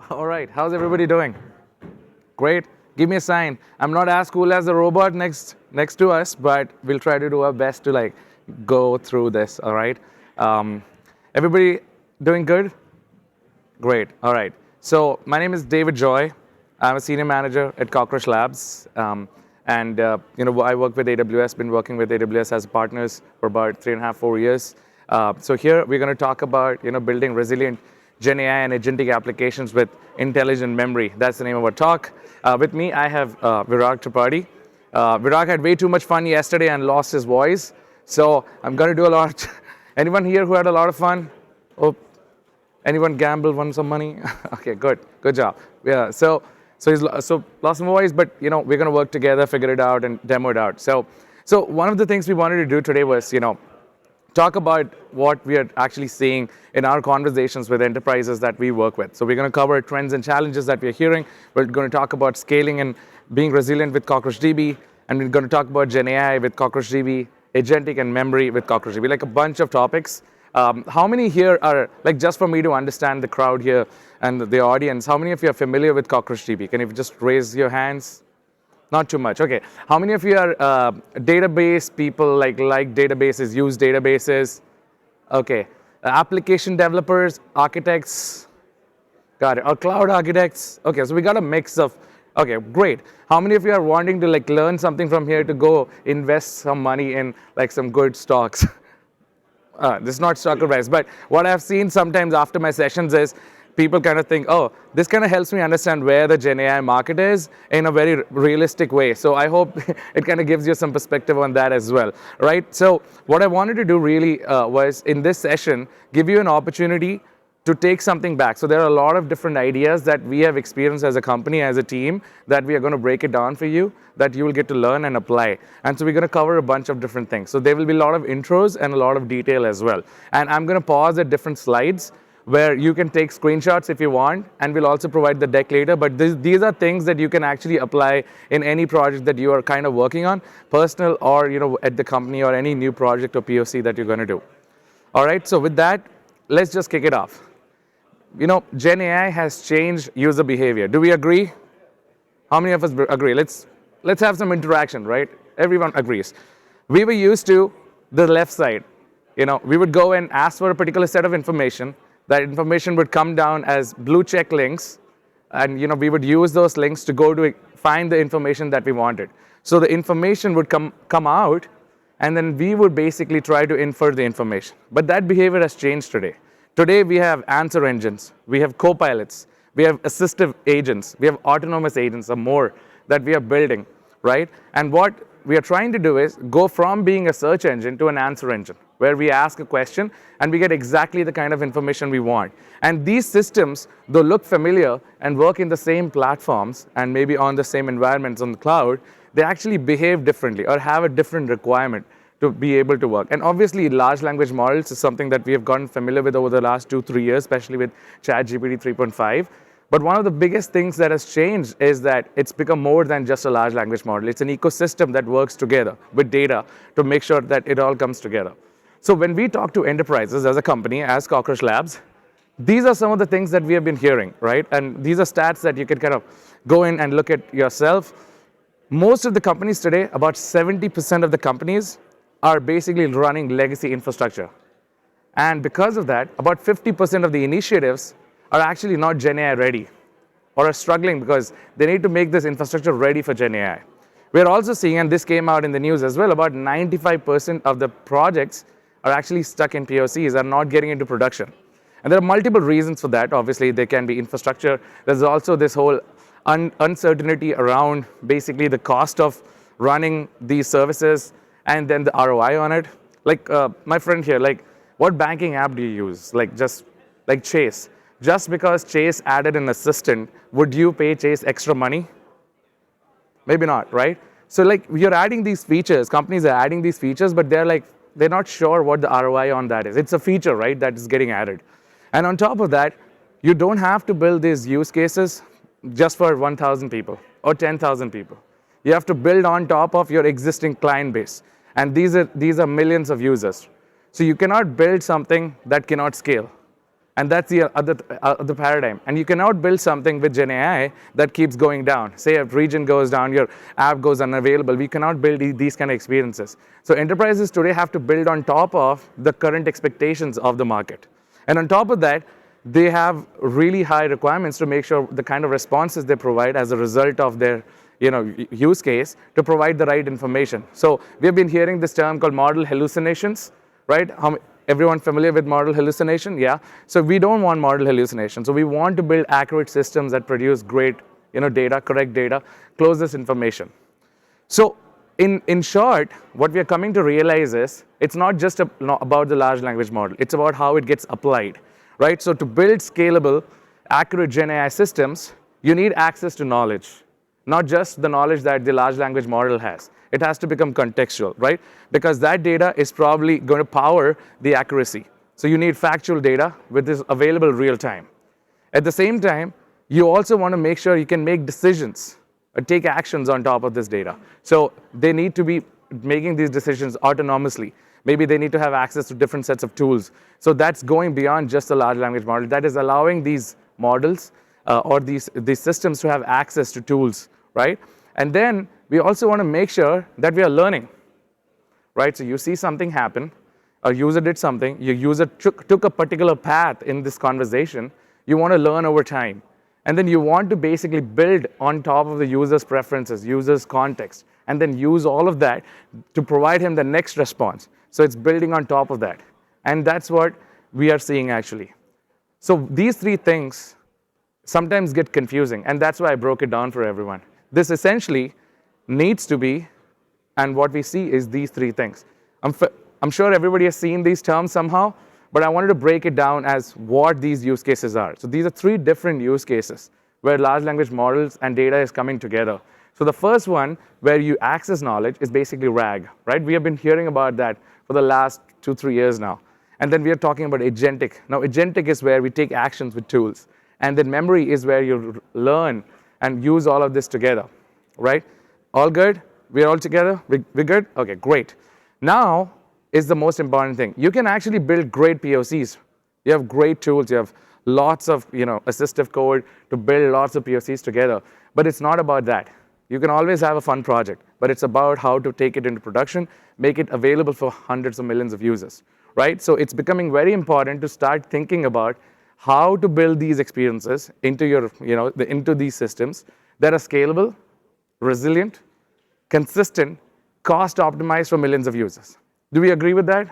All right, how's everybody doing? Great. Give me a sign. I'm not as cool as the robot next to us, but we'll try to do our best to go through this. All right. Um, Everybody doing good? Great. All right. So my name is David Joy. I'm a senior manager at Cockroach Labs, and I work with AWS. Been working with AWS as partners for about 3.5, 4 years. So here we're going to talk about building resilient GenAI and agentic applications with intelligent memory. That's the name of our talk. With me, I have Virag Tripathi. Virag had way too much fun yesterday and lost his voice. So I'm going to do a lot. Anyone here who had a lot of fun? Oh, anyone gamble, won some money? Okay, good job. Yeah, so he's lost some voice, but we're going to work together, figure it out, and demo it out. So one of the things we wanted to do today was talk about what we are actually seeing in our conversations with enterprises that we work with. So we're going to cover trends and challenges that we're hearing. We're going to talk about scaling and being resilient with CockroachDB, and we're going to talk about GenAI with CockroachDB, agentic and memory with CockroachDB, like a bunch of topics. How many here are, just for me to understand the crowd here and the audience, how many of you are familiar with CockroachDB? Can you just raise your hands? Not too much. Okay. How many of you are database people, like databases, use databases? Okay. Application developers, architects? Got it. Or cloud architects? Okay, so we got a mix of, okay, great. How many of you are wanting to learn something from here to go invest some money in some good stocks? This is not stock advice, but what I've seen sometimes after my sessions is people kind of think, oh, this kind of helps me understand where the GenAI market is in a very realistic way. So I hope it kind of gives you some perspective on that as well, right? So what I wanted to do really was in this session, give you an opportunity to take something back. So there are a lot of different ideas that we have experienced as a company, as a team, that we are going to break it down for you, that you will get to learn and apply. And so we're going to cover a bunch of different things. So there will be a lot of intros and a lot of detail as well. And I'm going to pause at different slides where you can take screenshots if you want, and we'll also provide the deck later. But these are things that you can actually apply in any project that you are kind of working on, personal or at the company, or any new project or POC that you're going to do. All right, so with that, let's just kick it off. GenAI has changed user behavior. Do we agree? How many of us agree? Let's have some interaction, right? Everyone agrees. We were used to the left side. We would go and ask for a particular set of information. That information would come down as blue check links, and we would use those links to go to find the information that we wanted. So the information would come out, and then we would basically try to infer the information. But that behavior has changed today. Today we have answer engines, we have copilots, we have assistive agents, we have autonomous agents or more that we are building, right? And what we are trying to do is go from being a search engine to an answer engine, where we ask a question and we get exactly the kind of information we want. And these systems, though look familiar and work in the same platforms and maybe on the same environments on the cloud, they actually behave differently or have a different requirement to be able to work. And obviously, large language models is something that we have gotten familiar with over the last 2-3 years, especially with ChatGPT 3.5. But one of the biggest things that has changed is that it's become more than just a large language model. It's an ecosystem that works together with data to make sure that it all comes together. So when we talk to enterprises as a company, as Cockroach Labs, these are some of the things that we have been hearing, right? And these are stats that you can kind of go in and look at yourself. Most of the companies today, about 70% of the companies, are basically running legacy infrastructure. And because of that, about 50% of the initiatives are actually not GenAI ready or are struggling because they need to make this infrastructure ready for GenAI. We're also seeing, and this came out in the news as well, about 95% of the projects are actually stuck in POCs, are not getting into production. And there are multiple reasons for that. Obviously, there can be infrastructure. There's also this whole uncertainty around basically the cost of running these services, and then the ROI on it. My friend here, what banking app do you use? Just like Chase. Just because Chase added an assistant, would you pay Chase extra money? Maybe not, right? So you're adding these features, companies are adding these features, but they're not sure what the ROI on that is. It's a feature, right, that is getting added. And on top of that, you don't have to build these use cases just for 1,000 people or 10,000 people. You have to build on top of your existing client base. And these are millions of users. So you cannot build something that cannot scale. And that's the other paradigm. And you cannot build something with GenAI that keeps going down. Say a region goes down, your app goes unavailable. We cannot build these kind of experiences. So enterprises today have to build on top of the current expectations of the market. And on top of that, they have really high requirements to make sure the kind of responses they provide as a result of their use case to provide the right information. So we've been hearing this term called model hallucinations, right? Everyone familiar with model hallucination? Yeah. So we don't want model hallucination. So we want to build accurate systems that produce great data, correct data, close this information. So in short, what we are coming to realize is it's not just about the large language model. It's about how it gets applied, right? So to build scalable, accurate GenAI systems, you need access to knowledge, not just the knowledge that the large language model has. It has to become contextual, right? Because that data is probably going to power the accuracy. So you need factual data which is available real time. At the same time, you also want to make sure you can make decisions or take actions on top of this data. So they need to be making these decisions autonomously. Maybe they need to have access to different sets of tools. So that's going beyond just the large language model. That is allowing these models or these systems to have access to tools, right? And then we also want to make sure that we are learning, right? So you see something happen, a user did something, your user took a particular path in this conversation, you want to learn over time. And then you want to basically build on top of the user's preferences, user's context, and then use all of that to provide him the next response. So it's building on top of that. And that's what we are seeing actually. So these three things sometimes get confusing, and that's why I broke it down for everyone. This essentially needs to be, and what we see is these three things. I'm sure everybody has seen these terms somehow, but I wanted to break it down as what these use cases are. So these are three different use cases where large language models and data is coming together. So the first one, where you access knowledge, is basically RAG, right? We have been hearing about that for the last 2-3 years now. And then we are talking about Agentic. Now, Agentic is where we take actions with tools. And then memory is where you learn and use all of this together, right? All good? We're all together? We're good? Okay, great. Now is the most important thing. You can actually build great POCs. You have great tools. You have lots of assistive code to build lots of POCs together. But it's not about that. You can always have a fun project, but it's about how to take it into production, make it available for hundreds of millions of users, right? So it's becoming very important to start thinking about how to build these experiences into into these systems that are scalable, resilient, consistent, cost optimized for millions of users. Do we agree with that?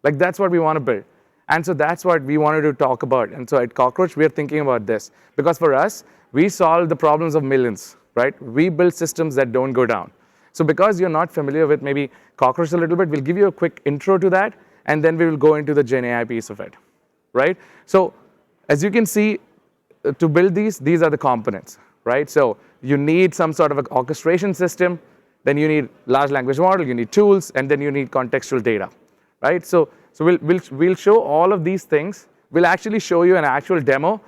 Like, that's what we want to build. And so that's what we wanted to talk about. And so at Cockroach, we are thinking about this. Because for us, we solve the problems of millions, right? We build systems that don't go down. So because you're not familiar with maybe Cockroach a little bit, we'll give you a quick intro to that, and then we will go into the GenAI piece of it, right? So as you can see, to build these are the components, right? So you need some sort of an orchestration system, then you need large language model, you need tools, and then you need contextual data, right? So we'll show all of these things. We'll actually show you an actual demo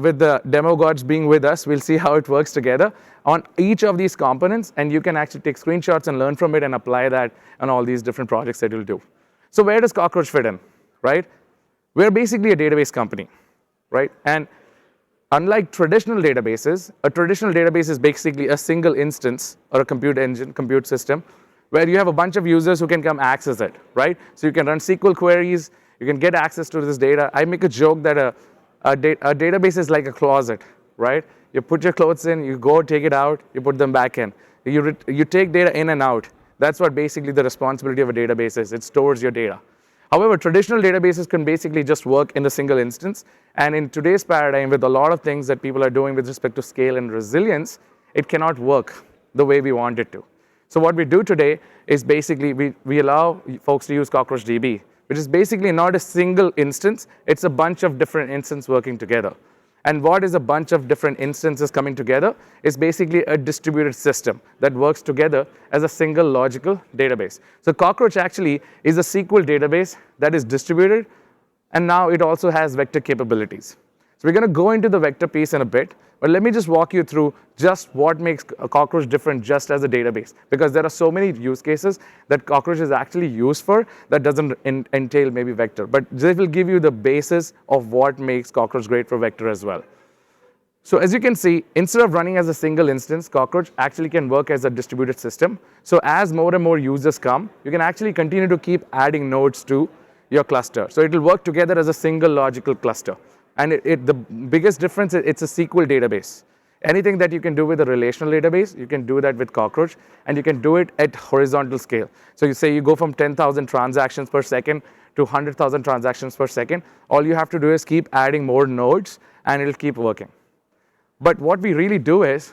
with the demo gods being with us. We'll see how it works together on each of these components, and you can actually take screenshots and learn from it and apply that on all these different projects that you'll do. So where does Cockroach fit in, right? We're basically a database company, right? And unlike traditional databases, a traditional database is basically a single instance or a compute system, where you have a bunch of users who can come access it, right? So you can run SQL queries, you can get access to this data. I make a joke that a database is like a closet, right? You put your clothes in, you go take it out, you put them back in. You take data in and out. That's what basically the responsibility of a database is. It stores your data. However, traditional databases can basically just work in a single instance. And in today's paradigm, with a lot of things that people are doing with respect to scale and resilience, it cannot work the way we want it to. So what we do today is basically we allow folks to use CockroachDB, which is basically not a single instance. It's a bunch of different instances working together. And what is a bunch of different instances coming together is basically a distributed system that works together as a single logical database. So Cockroach actually is a SQL database that is distributed, and now it also has vector capabilities. So So we're going to go into the vector piece in a bit, but let me just walk you through just what makes a Cockroach different just as a database, because there are so many use cases that Cockroach is actually used for that doesn't entail maybe vector, but this will give you the basis of what makes Cockroach great for vector as well. So as you can see, instead of running as a single instance, Cockroach actually can work as a distributed system. So as more and more users come, you can actually continue to keep adding nodes to your cluster. So it will work together as a single logical cluster. And the biggest difference is it's a SQL database. Anything that you can do with a relational database, you can do that with Cockroach, and you can do it at horizontal scale. So you say you go from 10,000 transactions per second to 100,000 transactions per second. All you have to do is keep adding more nodes, and it'll keep working. But what we really do is,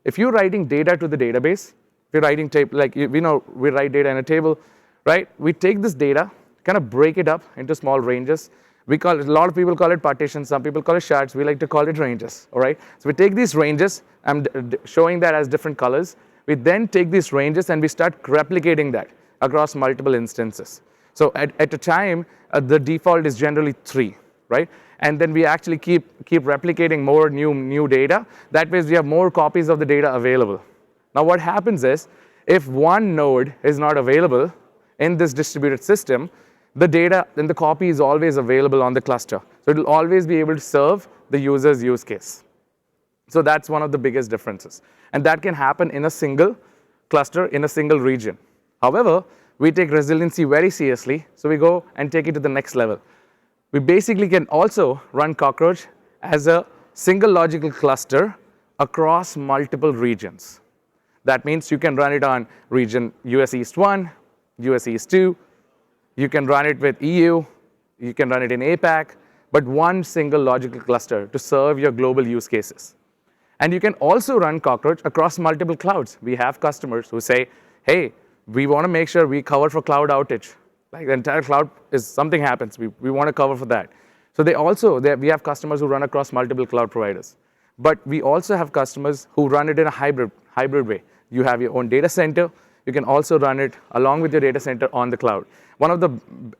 if you're writing data to the database, if you're writing like we know we write data in a table, right? We take this data, kind of break it up into small ranges. We call it, a lot of people call it partitions, some people call it shards. We like to call it ranges, all right? So we take these ranges, I'm showing that as different colors. We then take these ranges and we start replicating that across multiple instances. So at a time, the default is generally 3, right? And then we actually keep replicating more new data. That way we have more copies of the data available. Now what happens is, if one node is not available in this distributed system, the data and the copy is always available on the cluster. So it will always be able to serve the user's use case. So that's one of the biggest differences. And that can happen in a single cluster, in a single region. However, we take resiliency very seriously, so we go and take it to the next level. We basically can also run Cockroach as a single logical cluster across multiple regions. That means you can run it on region US East 1, US East 2. You can run it with EU. You can run it in APAC, but one single logical cluster to serve your global use cases. And you can also run Cockroach across multiple clouds. We have customers who say, hey, we want to make sure we cover for cloud outage. Like the entire cloud is something happens, we want to cover for that. So we have customers who run across multiple cloud providers. But we also have customers who run it in a hybrid way. You have your own data center. You can also run it along with your data center on the cloud. One of the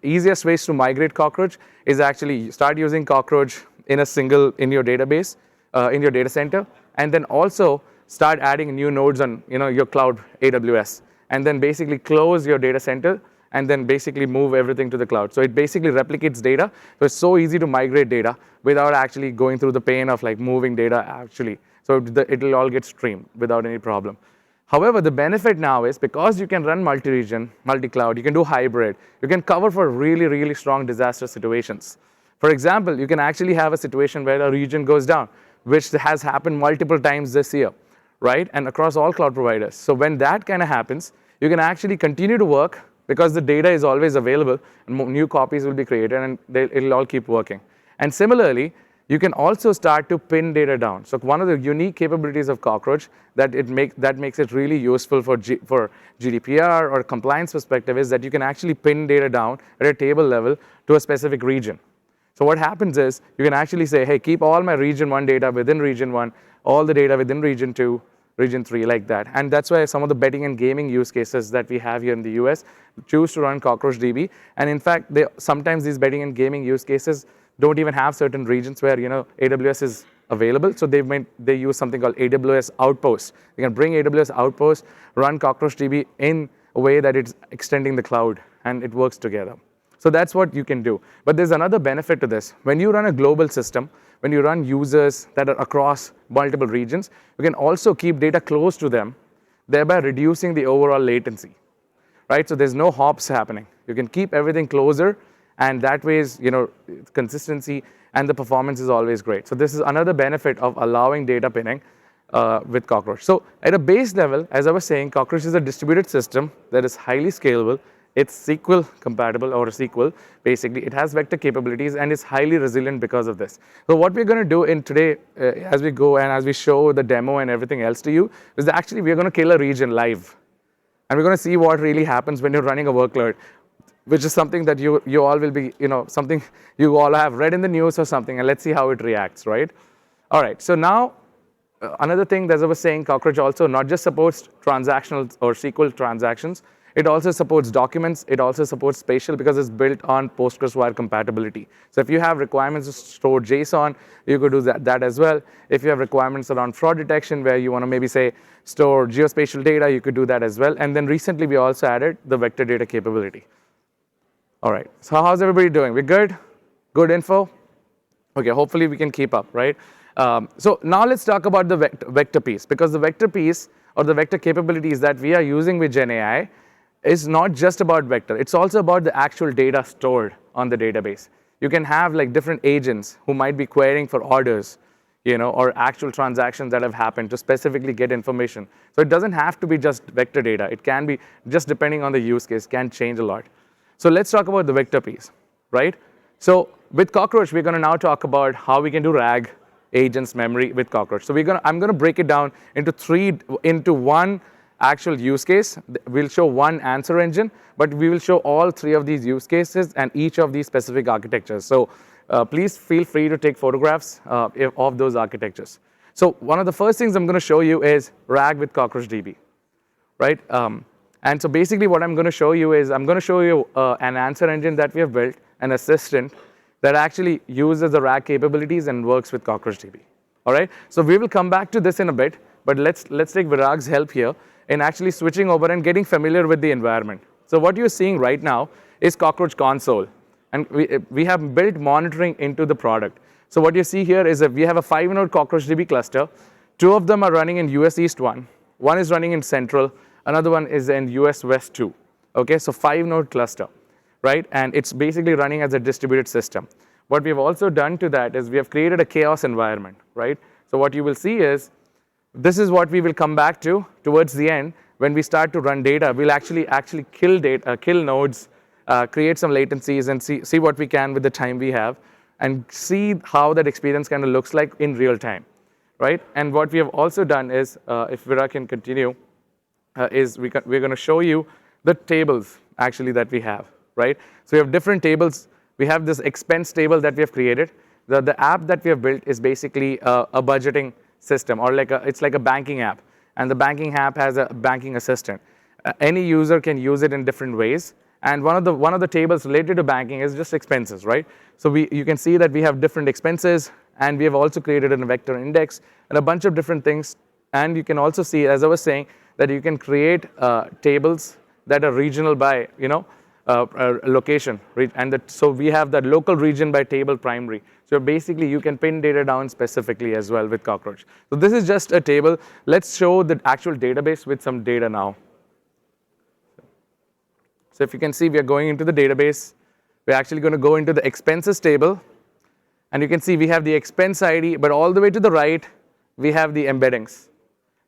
easiest ways to migrate Cockroach is actually start using Cockroach in your database, in your data center, and then also start adding new nodes on your cloud AWS, and then basically close your data center and then basically move everything to the cloud. So it basically replicates data. So it's so easy to migrate data without actually going through the pain of like moving data actually. So it will all get streamed without any problem. However, the benefit now is because you can run multi-region, multi-cloud, you can do hybrid, you can cover for really, really strong disaster situations. For example, you can actually have a situation where a region goes down, which has happened multiple times this year, right? And across all cloud providers. So when that kind of happens, you can actually continue to work because the data is always available and new copies will be created and it'll all keep working. And similarly, you can also start to pin data down. So one of the unique capabilities of Cockroach that makes it really useful for GDPR or compliance perspective is that you can actually pin data down at a table level to a specific region. So what happens is you can actually say, hey, keep all my region 1 data within region 1, all the data within region 2, region 3, like that. And that's why some of the betting and gaming use cases that we have here in the US choose to run CockroachDB. And in fact, sometimes these betting and gaming use cases don't even have certain regions where AWS is available. So they use something called AWS Outpost. You can bring AWS Outpost, run CockroachDB in a way that it's extending the cloud, and it works together. So that's what you can do. But there's another benefit to this. When you run a global system, when you run users that are across multiple regions, you can also keep data close to them, thereby reducing the overall latency, right? So there's no hops happening. You can keep everything closer, and that way, consistency and the performance is always great. So this is another benefit of allowing data pinning with Cockroach. So at a base level, as I was saying, Cockroach is a distributed system that is highly scalable. It's SQL compatible, or SQL, basically. It has vector capabilities, and it's highly resilient because of this. So what we're going to do in today, as we go and as we show the demo and everything else to you, is that actually we're going to kill a region live. And we're going to see what really happens when you're running a workload, which is something that you all will be, something you all have read in the news or something, and let's see how it reacts, right? All right, so now, another thing, as I was saying, Cockroach also not just supports transactional or SQL transactions, It also supports documents. It also supports spatial because it's built on PostgreSQL compatibility. So if you have requirements to store JSON, you could do that as well. If you have requirements around fraud detection where you want to maybe say store geospatial data, you could do that as well. And then recently we also added the vector data capability. All right, so how's everybody doing? We good? Good info? Okay, hopefully we can keep up, right? So now let's talk about the vector piece, because the vector piece or the vector capabilities that we are using with GenAI is not just about vector. It's also about the actual data stored on the database. You can have like different agents who might be querying for orders, or actual transactions that have happened to specifically get information. So it doesn't have to be just vector data. It can be just depending on the use case, can change a lot. So let's talk about the vector piece, right? So with Cockroach, we're going to now talk about how we can do RAG, agents, memory with Cockroach. So I'm going to break it down into one actual use case. We'll show one answer engine, but we will show all three of these use cases and each of these specific architectures. So please feel free to take photographs of those architectures. So one of the first things I'm going to show you is RAG with CockroachDB, right? And so basically what I'm going to show you is I'm going to show you an answer engine that we have built, an assistant that actually uses the RAG capabilities and works with CockroachDB. All right? So we will come back to this in a bit, but let's take Virag's help here in actually switching over and getting familiar with the environment. So what you're seeing right now is Cockroach console, and we have built monitoring into the product. So what you see here is that we have a 5-node CockroachDB cluster. 2 of them are running in US East 1. One is running in Central. Another one is in US West 2. Okay, so 5-node cluster, right? And it's basically running as a distributed system. What we've also done to that is we have created a chaos environment, right? So what you will see is this is what we will come back to towards the end. When we start to run data, we'll actually kill nodes, create some latencies, and see what we can with the time we have, and see how that experience kind of looks like in real time, right? And what we have also done is, if Virag can continue, is we're going to show you the tables actually that we have, right? So we have different tables. We have this expense table that we have created. The app that we have built is basically a budgeting system, or it's like a banking app. And the banking app has a banking assistant. Any user can use it in different ways. And one of the tables related to banking is just expenses, right? So you can see that we have different expenses, and we have also created a vector index and a bunch of different things. And you can also see, as I was saying, that you can create tables that are regional by location, and so we have that local region by table primary. So basically, you can pin data down specifically as well with Cockroach. So this is just a table. Let's show the actual database with some data now. So if you can see, we are going into the database. We're actually going to go into the expenses table. And you can see we have the expense ID, but all the way to the right, we have the embeddings.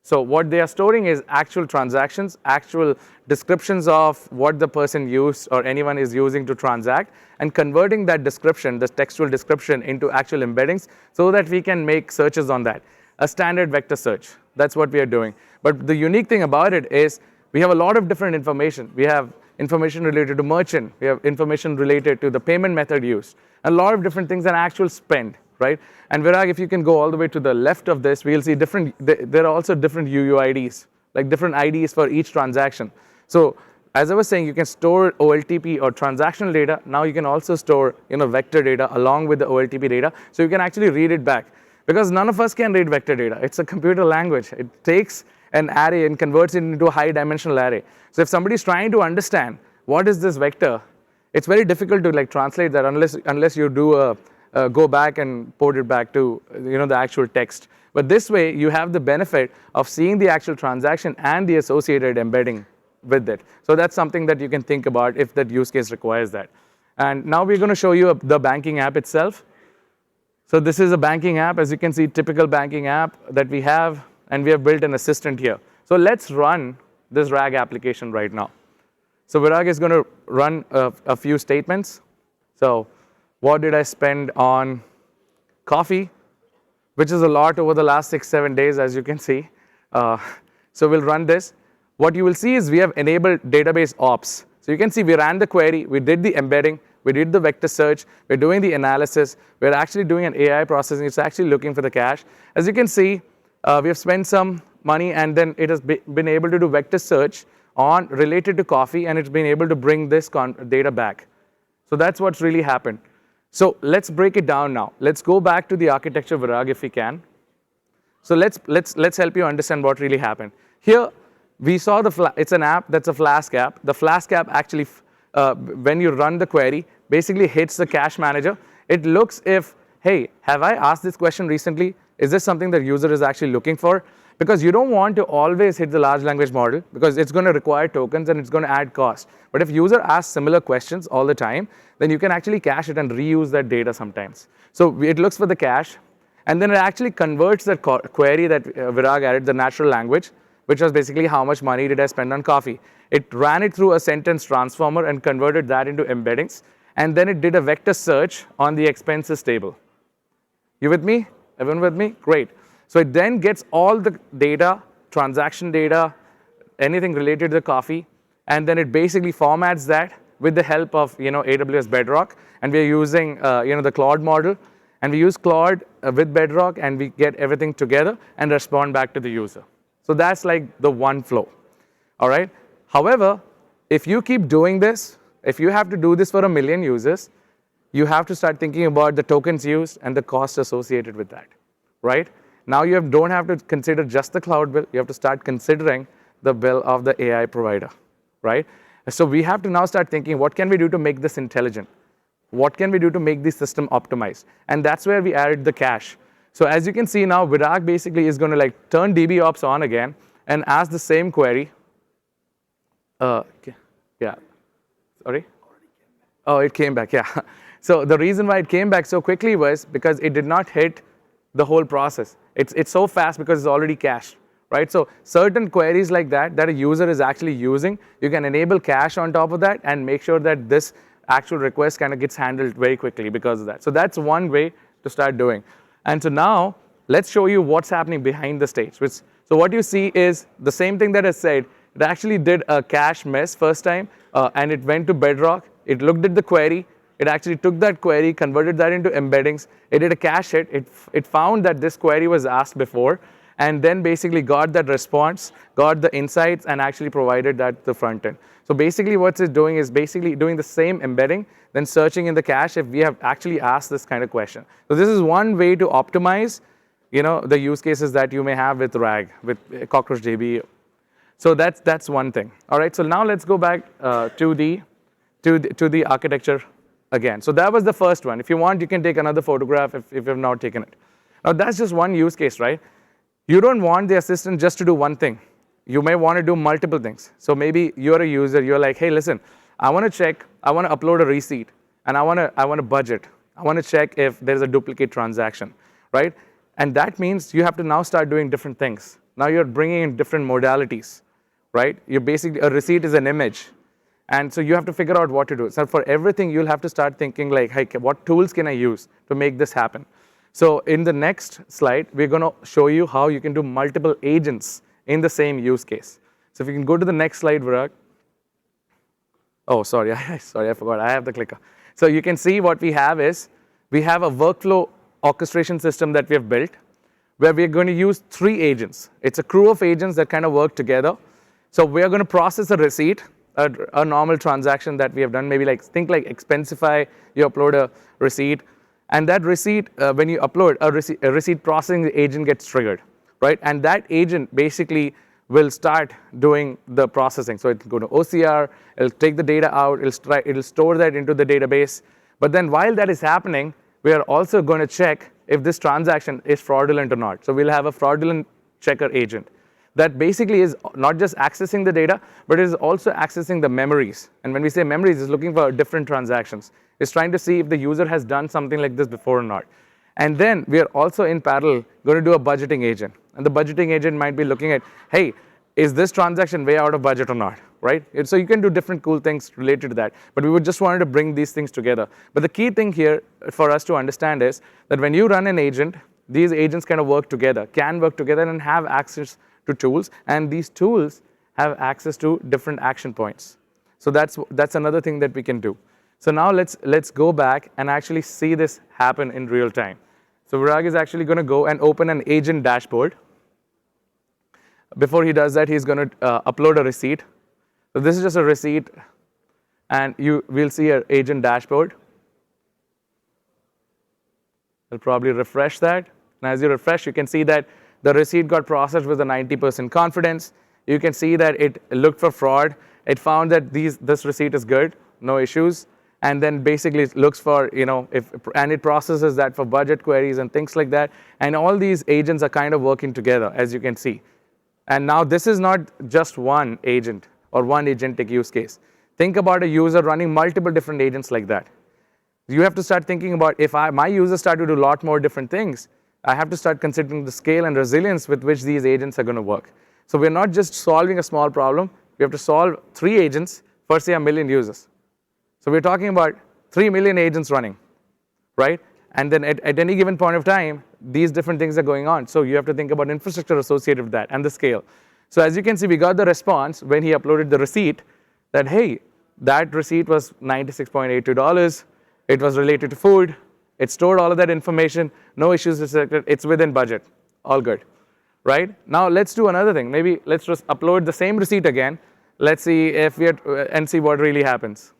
So what they are storing is actual transactions, actual descriptions of what the person used or anyone is using to transact, and converting that description, the textual description, into actual embeddings so that we can make searches on that. A standard vector search. That's what we are doing. But the unique thing about it is we have a lot of different information. We have information related to merchant. We have information related to the payment method used. A lot of different things and actual spend. Right? And Virag, if you can go all the way to the left of this, we'll see there are also different UUIDs, like different IDs for each transaction. So as I was saying, you can store OLTP or transactional data. Now you can also store vector data along with the OLTP data. So you can actually read it back. Because none of us can read vector data. It's a computer language. It takes an array and converts it into a high dimensional array. So if somebody's trying to understand what is this vector, it's very difficult to translate that unless you do go back and port it back to the actual text. But this way, you have the benefit of seeing the actual transaction and the associated embedding with it. So that's something that you can think about if that use case requires that. And now we're going to show you the banking app itself. So this is a banking app. As you can see, typical banking app that we have, and we have built an assistant here. So let's run this RAG application right now. So Virag is going to run a few statements. So what did I spend on coffee, which is a lot over the last 6-7 days, as you can see. So we'll run this. What you will see is we have enabled database ops. So you can see we ran the query, we did the embedding, we did the vector search, we're doing the analysis, we're actually doing an AI processing, it's actually looking for the cache. As you can see, we have spent some money, and then it has been able to do vector search on related to coffee, and it's been able to bring this data back. So that's what's really happened. So let's break it down now. Let's go back to the architecture, Virag, if we can. So let's help you understand what really happened. Here, we saw it's an app that's a Flask app. The Flask app actually, when you run the query, basically hits the cache manager. It looks if, hey, have I asked this question recently? Is this something that user is actually looking for? Because you don't want to always hit the large language model because it's going to require tokens and it's going to add cost. But if user asks similar questions all the time, then you can actually cache it and reuse that data sometimes. So it looks for the cache, and then it actually converts that query that Virag added, the natural language, which was basically how much money did I spend on coffee. It ran it through a sentence transformer and converted that into embeddings, and then it did a vector search on the expenses table. You with me? Everyone with me? Great. So it then gets all the data, transaction data, anything related to the coffee, and then it basically formats that with the help of AWS Bedrock, and we're using the Claude model, and we use Claude with Bedrock, and we get everything together and respond back to the user. So that's like the one flow, all right? However, if you keep doing this, if you have to do this for 1 million users, you have to start thinking about the tokens used and the cost associated with that, right? Now you don't have to consider just the cloud bill. You have to start considering the bill of the AI provider, right? So we have to now start thinking, what can we do to make this intelligent? What can we do to make this system optimized? And that's where we added the cache. So as you can see now, Virag basically is going to turn DBOps on again and ask the same query. Yeah, sorry? Oh, it came back, yeah. So the reason why it came back so quickly was because it did not hit the whole process. It's so fast because it's already cached, right? So certain queries like that a user is actually using, you can enable cache on top of that and make sure that this actual request kind of gets handled very quickly because of that. So that's one way to start doing. And so now, let's show you what's happening behind the stage. So what you see is the same thing that I said. It actually did a cache mess first time, and it went to Bedrock. It looked at the query. It actually took that query, converted that into embeddings. It did a cache hit. It found that this query was asked before, and then basically got that response, got the insights, and actually provided that to the front end. So basically what it's doing is basically doing the same embedding, then searching in the cache if we have actually asked this kind of question. So this is one way to optimize the use cases that you may have with RAG, with CockroachDB. So that's one thing. All right, so now let's go back to the architecture again. So that was the first one. If you want, you can take another photograph if you have not taken it. Now that's just one use case, right? You don't want the assistant just to do one thing. You may want to do multiple things. So maybe you're a user, you're like, hey, listen, I want to check, I want to upload a receipt, and I want to budget. I want to check if there's a duplicate transaction, right? And that means you have to now start doing different things. Now you're bringing in different modalities, right? You're basically, a receipt is an image. And so you have to figure out what to do. So for everything, you'll have to start thinking like, hey, what tools can I use to make this happen? So in the next slide, we're going to show you how you can do multiple agents in the same use case. So if you can go to the next slide, Virag. Oh, sorry, I forgot. I have the clicker. So you can see what we have is, we have a workflow orchestration system that we have built, where we're going to use 3 agents. It's a crew of agents that kind of work together. So we're going to process a receipt, a normal transaction that we have done, maybe think like Expensify, you upload a receipt, and that receipt, when you upload a receipt processing agent gets triggered, right? And that agent basically will start doing the processing. So it'll go to OCR, it'll take the data out, it'll store that into the database. But then while that is happening, we are also going to check if this transaction is fraudulent or not. So we'll have a fraudulent checker agent that basically is not just accessing the data, but is also accessing the memories. And when we say memories, it's looking for different transactions. It's trying to see if the user has done something like this before or not. And then we are also in parallel going to do a budgeting agent. And the budgeting agent might be looking at, hey, is this transaction way out of budget or not, right? So you can do different cool things related to that. But we would just wanted to bring these things together. But the key thing here for us to understand is that when you run an agent, these agents kind of work together, can work together and have access to tools. And these tools have access to different action points. So that's another thing that we can do. So now let's go back and actually see this happen in real time. So Virag is actually going to go and open an agent dashboard. Before he does that, he's going to upload a receipt. So this is just a receipt, and we'll see an agent dashboard. I'll probably refresh that. And as you refresh, you can see that the receipt got processed with a 90% confidence. You can see that it looked for fraud. It found that this receipt is good, no issues. And then basically it looks for, and it processes that for budget queries and things like that. And all these agents are kind of working together, as you can see. And now this is not just one agent or one agentic use case. Think about a user running multiple different agents like that. You have to start thinking about, if my users start to do a lot more different things, I have to start considering the scale and resilience with which these agents are going to work. So we're not just solving a small problem. We have to solve 3 agents for, say, 1 million users. So we're talking about 3 million agents running, right? And then at any given point of time, these different things are going on. So you have to think about infrastructure associated with that and the scale. So as you can see, we got the response when he uploaded the receipt that, hey, that receipt was $96.82. It was related to food. It stored all of that information. No issues detected. It's within budget. All good, right? Now let's do another thing. Maybe let's just upload the same receipt again. Let's see if and see what really happens.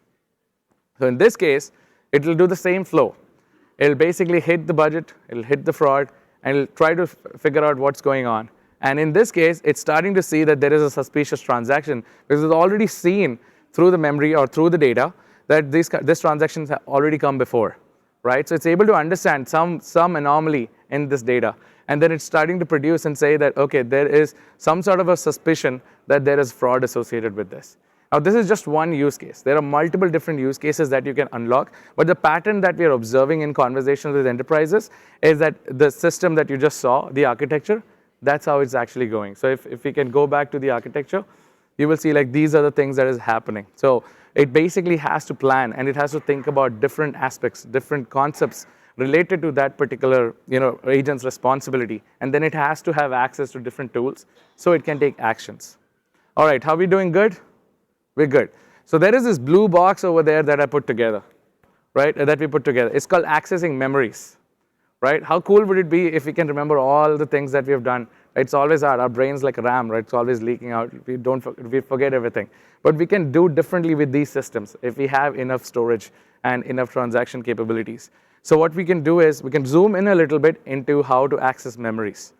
So in this case, it will do the same flow. It'll basically hit the budget, it'll hit the fraud, and it'll try to figure out what's going on. And in this case, it's starting to see that there is a suspicious transaction because it's already seen through the memory or through the data that this transactions have already come before, right? So it's able to understand some anomaly in this data. And then it's starting to produce and say that, okay, there is some sort of a suspicion that there is fraud associated with this. Now, this is just one use case. There are multiple different use cases that you can unlock. But the pattern that we are observing in conversations with enterprises is that the system that you just saw, the architecture, that's how it's actually going. So if we can go back to the architecture, you will see like these are the things that is happening. So it basically has to plan, and it has to think about different aspects, different concepts related to that particular agent's responsibility. And then it has to have access to different tools so it can take actions. All right, how are we doing? Good? We're good. So there is this blue box over there that I put together, right, that we put together. It's called accessing memories, right? How cool would it be if we can remember all the things that we have done? It's always hard. Our brain's like RAM, right? It's always leaking out. We forget everything. But we can do differently with these systems if we have enough storage and enough transaction capabilities. So what we can do is we can zoom in a little bit into how to access memories.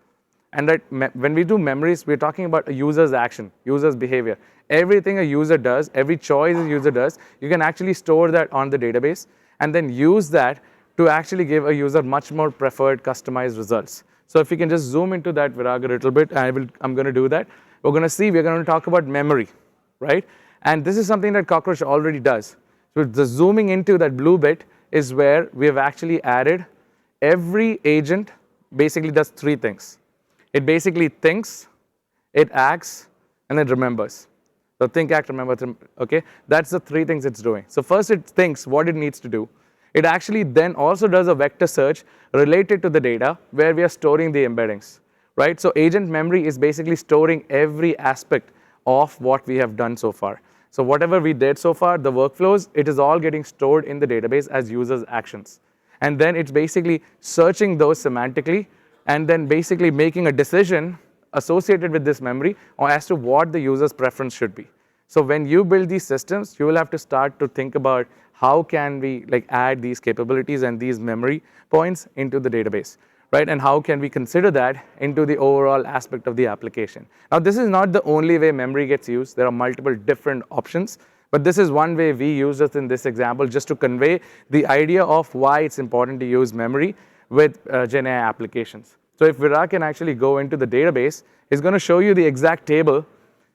And that when we do memories, we're talking about a user's action, user's behavior. Everything a user does, every choice a user does, you can actually store that on the database and then use that to actually give a user much more preferred customized results. So if you can just zoom into that, Virag, a little bit, I'm going to do that. We're going to talk about memory, right? And this is something that Cockroach already does. So the zooming into that blue bit is where we have actually added every agent basically does 3 things. It basically thinks, it acts, and it remembers. So think, act, remember, okay? That's the 3 things it's doing. So first it thinks what it needs to do. It actually then also does a vector search related to the data where we are storing the embeddings, right? So agent memory is basically storing every aspect of what we have done so far. So whatever we did so far, the workflows, it is all getting stored in the database as users' actions. And then it's basically searching those semantically and then basically making a decision associated with this memory or as to what the user's preference should be. So when you build these systems, you will have to start to think about how can we add these capabilities and these memory points into the database, right? And how can we consider that into the overall aspect of the application? Now, this is not the only way memory gets used. There are multiple different options. But this is one way we use it in this example just to convey the idea of why it's important to use memory with GenAI applications. So if Virag can actually go into the database, he's going to show you the exact table,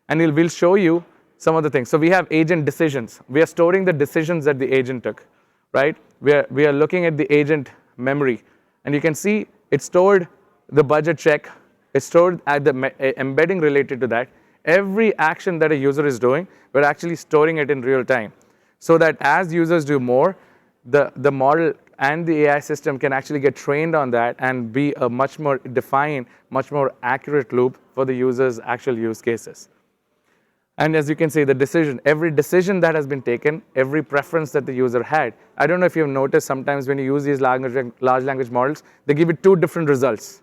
and we'll show you some of the things. So we have agent decisions. We are storing the decisions that the agent took, right? We are looking at the agent memory. And you can see it stored the budget check. It stored at the embedding related to that. Every action that a user is doing, we're actually storing it in real time. So that as users do more, the model and the AI system can actually get trained on that and be a much more defined, much more accurate loop for the user's actual use cases. And as you can see, the decision, every decision that has been taken, every preference that the user had. I don't know if you've noticed sometimes when you use these large language models, they give you 2 different results.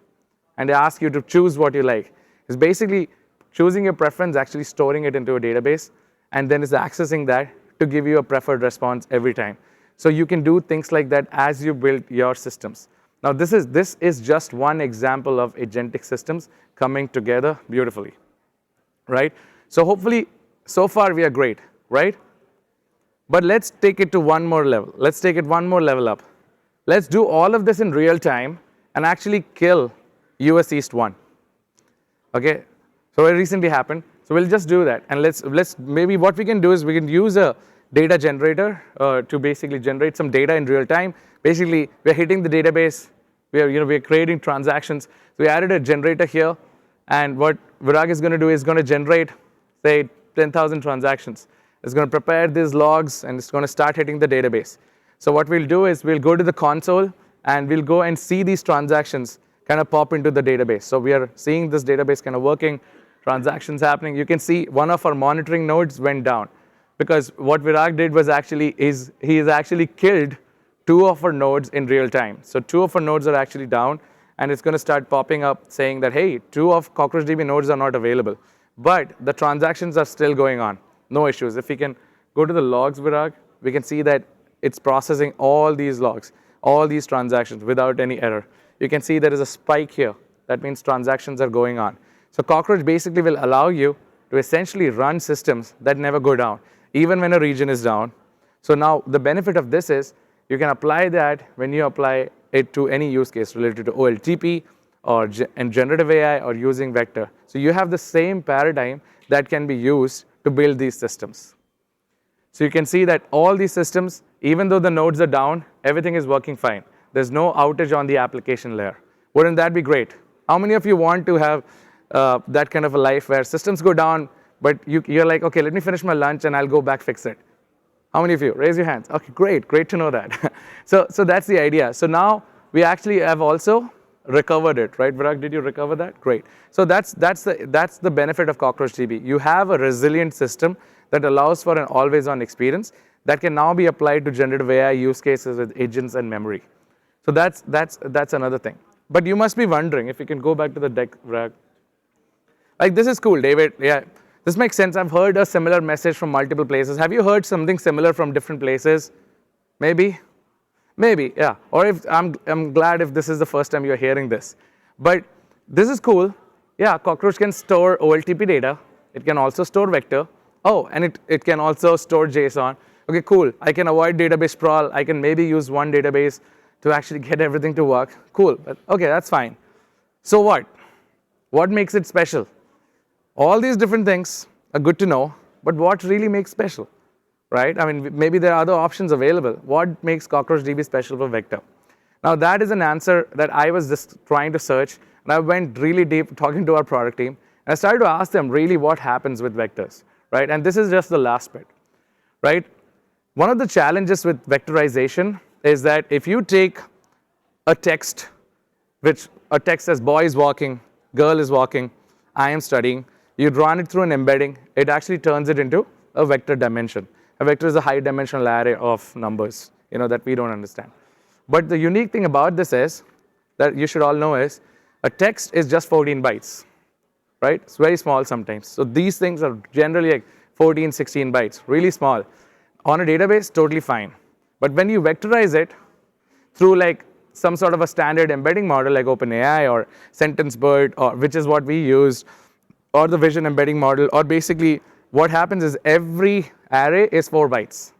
And they ask you to choose what you like. It's basically choosing your preference, actually storing it into a database, and then it's accessing that to give you a preferred response every time. So you can do things like that as you build your systems. Now, this is just one example of agentic systems coming together beautifully, right? So hopefully, so far we are great, right? But let's take it to one more level. Let's take it one more level up. Let's do all of this in real time and actually kill US East 1. Okay? So it recently happened. So we'll just do that. And let's maybe what we can do is we can use a data generator to basically generate some data in real time. Basically, we're hitting the database. We're creating transactions. So we added a generator here. And what Virag is going to do is going to generate, say, 10,000 transactions. It's going to prepare these logs, and it's going to start hitting the database. So what we'll do is we'll go to the console, and we'll go and see these transactions kind of pop into the database. So we are seeing this database kind of working, transactions happening. You can see one of our monitoring nodes went down, because what Virag did was he has actually killed 2 of our nodes in real time. So 2 of our nodes are actually down, and it's going to start popping up saying that, hey, 2 of CockroachDB nodes are not available. But the transactions are still going on. No issues. If we can go to the logs, Virag, we can see that it's processing all these logs, all these transactions without any error. You can see there is a spike here. That means transactions are going on. So Cockroach basically will allow you to essentially run systems that never go down, even when a region is down. So now the benefit of this is you can apply that when you apply it to any use case related to OLTP or generative AI or using vector. So you have the same paradigm that can be used to build these systems. So you can see that all these systems, even though the nodes are down, everything is working fine. There's no outage on the application layer. Wouldn't that be great? How many of you want to have that kind of a life where systems go down, but you're like, okay, let me finish my lunch and I'll go back fix it? How many of you? Raise your hands. Okay, great to know that. So that's the idea. So now we actually have also recovered it, right? Virag, did you recover that? Great. So that's the benefit of CockroachDB. You have a resilient system that allows for an always-on experience that can now be applied to generative AI use cases with agents and memory. So that's another thing. But you must be wondering, if you can go back to the deck, Virag. Like, this is cool, David. Yeah, this makes sense. I've heard a similar message from multiple places. Have you heard something similar from different places? Maybe, yeah. Or if I'm glad if this is the first time you're hearing this. But this is cool. Yeah, Cockroach can store OLTP data. It can also store vector. Oh, and it can also store JSON. Okay, cool. I can avoid database sprawl. I can maybe use one database to actually get everything to work. Cool. But okay, that's fine. So what? What makes it special? All these different things are good to know, but what really makes special, right? I mean, maybe there are other options available. What makes CockroachDB special for vector? Now, that is an answer that I was just trying to search, and I went really deep talking to our product team, and I started to ask them really what happens with vectors, right? And this is just the last bit, right? One of the challenges with vectorization is that if you take a text, which a text says boy is walking, girl is walking, I am studying, you run it through an embedding, it actually turns it into a vector dimension. A vector is a high dimensional array of numbers, that we don't understand. But the unique thing about this is that you should all know is a text is just 14 bytes, right? It's very small sometimes. So these things are generally like 14, 16 bytes, really small. On a database, totally fine. But when you vectorize it through like some sort of a standard embedding model like OpenAI or SentenceBird, or which is what we used, or the vision embedding model, or basically what happens is every array is 4 bytes.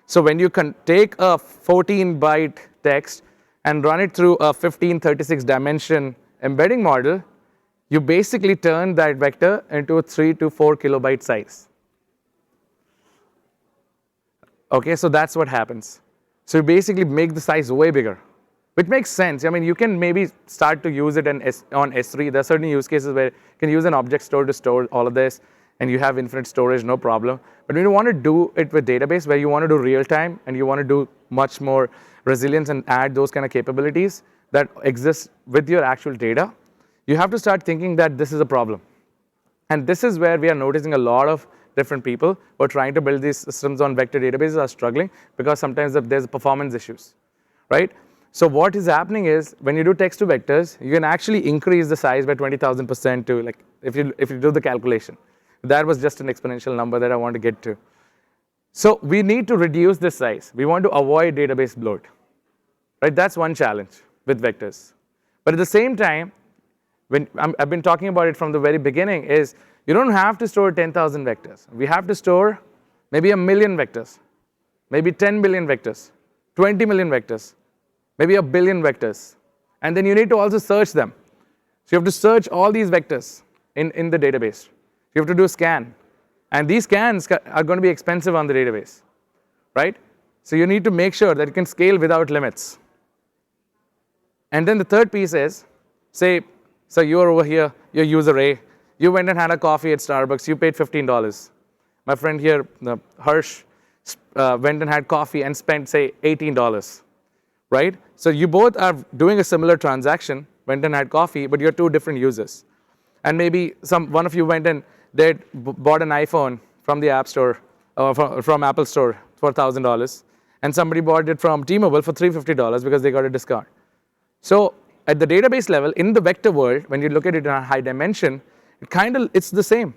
So when you can take a 14-byte text and run it through a 1536 dimension embedding model, you basically turn that vector into a 3 to 4 kilobyte size. Okay, so that's what happens. So you basically make the size way bigger, which makes sense. I mean, you can maybe start to use it on S3. There are certain use cases where you can use an object store to store all of this, and you have infinite storage, no problem. But when you want to do it with database, where you want to do real time, and you want to do much more resilience and add those kind of capabilities that exist with your actual data, you have to start thinking that this is a problem. And this is where we are noticing a lot of different people who are trying to build these systems on vector databases are struggling because sometimes there's performance issues, right? So what is happening is when you do text to vectors, you can actually increase the size by 20,000% to like if you do the calculation. That was just an exponential number that I want to get to. So we need to reduce this size. We want to avoid database bloat. Right? That's one challenge with vectors. But at the same time, I've been talking about it from the very beginning, is you don't have to store 10,000 vectors. We have to store maybe 1 million vectors, maybe 10 billion vectors, 20 million vectors, maybe 1 billion vectors. And then you need to also search them. So you have to search all these vectors in the database. You have to do a scan. And these scans are going to be expensive on the database, right? So you need to make sure that you can scale without limits. And then the third piece is, say, so you're over here, you're user A. You went and had a coffee at Starbucks. You paid $15. My friend here, Harsh, went and had coffee and spent, say, $18, right? So you both are doing a similar transaction, went and had coffee, but you're two different users. And maybe one of you went and bought an iPhone from the App Store, from Apple Store for $1,000, and somebody bought it from T-Mobile for $350 because they got a discount. So at the database level, in the vector world, when you look at it in a high dimension, it's the same,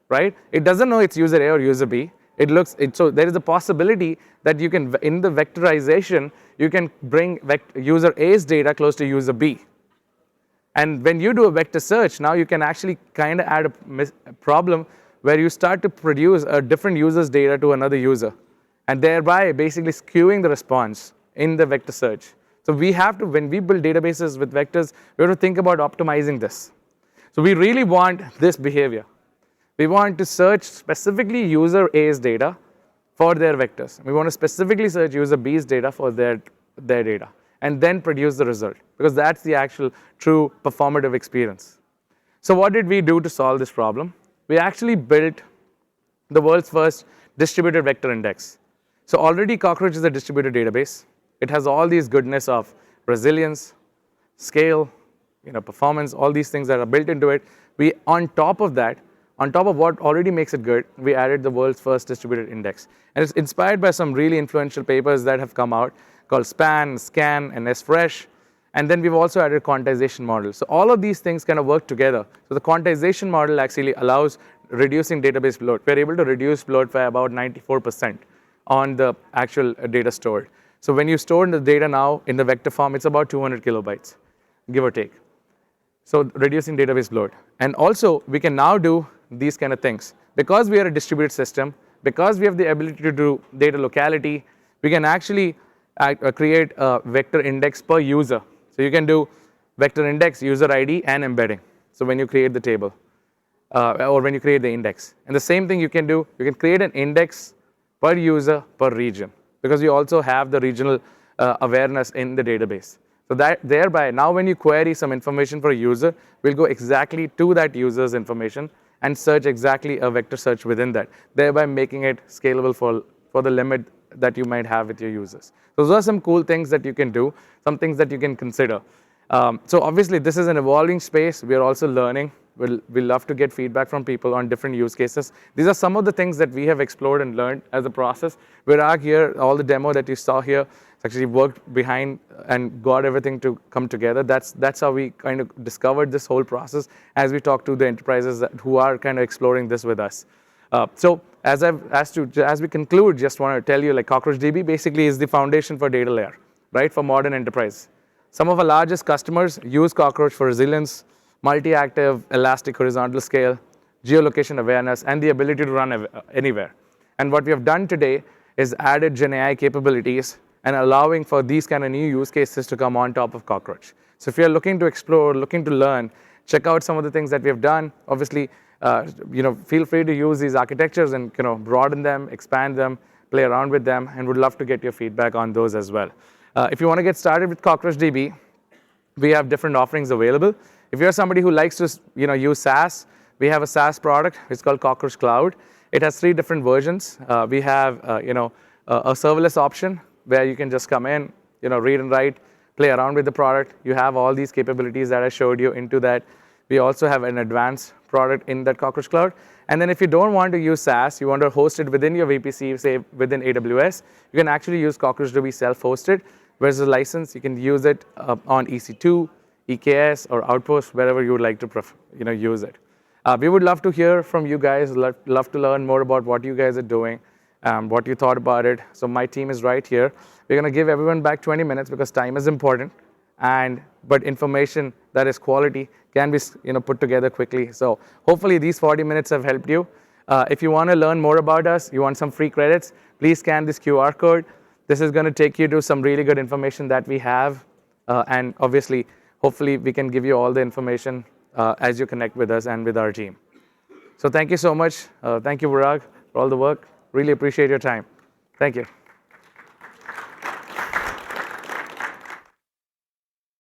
right? It doesn't know it's user A or user B. So there is a possibility that you can, in the vectorization, you can bring user A's data close to user B. And when you do a vector search, now you can actually kind of add a problem where you start to produce a different user's data to another user, and thereby basically skewing the response in the vector search. So we have to, when we build databases with vectors, we have to think about optimizing this. So we really want this behavior. We want to search specifically user A's data for their vectors. We want to specifically search user B's data for their data, and then produce the result, because that's the actual true performative experience. So what did we do to solve this problem? We actually built the world's first distributed vector index. So already Cockroach is a distributed database. It has all these goodness of resilience, scale, performance, all these things that are built into it. On top of what already makes it good, we added the world's first distributed index. And it's inspired by some really influential papers that have come out called SPAN, SCAN, and SFresh. And then we've also added a quantization model. So all of these things kind of work together. So the quantization model actually allows reducing database bloat. We're able to reduce bloat by about 94% on the actual data stored. So when you store the data now in the vector form, it's about 200 kilobytes, give or take. So reducing database bloat. And also, we can now do these kind of things. Because we are a distributed system, because we have the ability to do data locality, we can actually create a vector index per user. So you can do vector index, user ID, and embedding. So when you create the table, or when you create the index. And the same thing you can do, you can create an index per user per region, because you also have the regional awareness in the database. So thereby, now when you query some information for a user, we'll go exactly to that user's information and search exactly a vector search within that, thereby making it scalable for the limit that you might have with your users. Those are some cool things that you can do, some things that you can consider. So obviously, this is an evolving space. We are also learning. We'll love to get feedback from people on different use cases. These are some of the things that we have explored and learned as a process. Virag here, all the demo that you saw here, actually worked behind and got everything to come together. That's how we kind of discovered this whole process as we talked to the enterprises who are kind of exploring this with us. So as we conclude, just want to tell you, like, CockroachDB basically is the foundation for data layer, right, for modern enterprise. Some of our largest customers use Cockroach for resilience, multi-active, elastic horizontal scale, geolocation awareness, and the ability to run anywhere. And what we have done today is added GenAI capabilities and allowing for these kind of new use cases to come on top of Cockroach. So if you're looking to explore, looking to learn, check out some of the things that we have done. Obviously, feel free to use these architectures and broaden them, expand them, play around with them, and would love to get your feedback on those as well. If you want to get started with CockroachDB, we have different offerings available. If you're somebody who likes to use SaaS, we have a SaaS product. It's called Cockroach Cloud. It has 3 different versions. We have a serverless option where you can just come in, read and write, play around with the product. You have all these capabilities that I showed you into that. We also have an advanced product in that Cockroach Cloud. And then if you don't want to use SaaS, you want to host it within your VPC, say within AWS, you can actually use CockroachDB self-hosted. Whereas the license, you can use it on EC2, EKS, or Outpost, wherever you would like to use it. We would love to hear from you guys, love to learn more about what you guys are doing, what you thought about it. So my team is right here. We're going to give everyone back 20 minutes because time is important, but information that is quality can be put together quickly. So hopefully these 40 minutes have helped you. If you want to learn more about us, you want some free credits, please scan this QR code. This is going to take you to some really good information that we have. And obviously, hopefully, we can give you all the information as you connect with us and with our team. So thank you so much. Thank you, Parag, for all the work. Really appreciate your time. Thank you.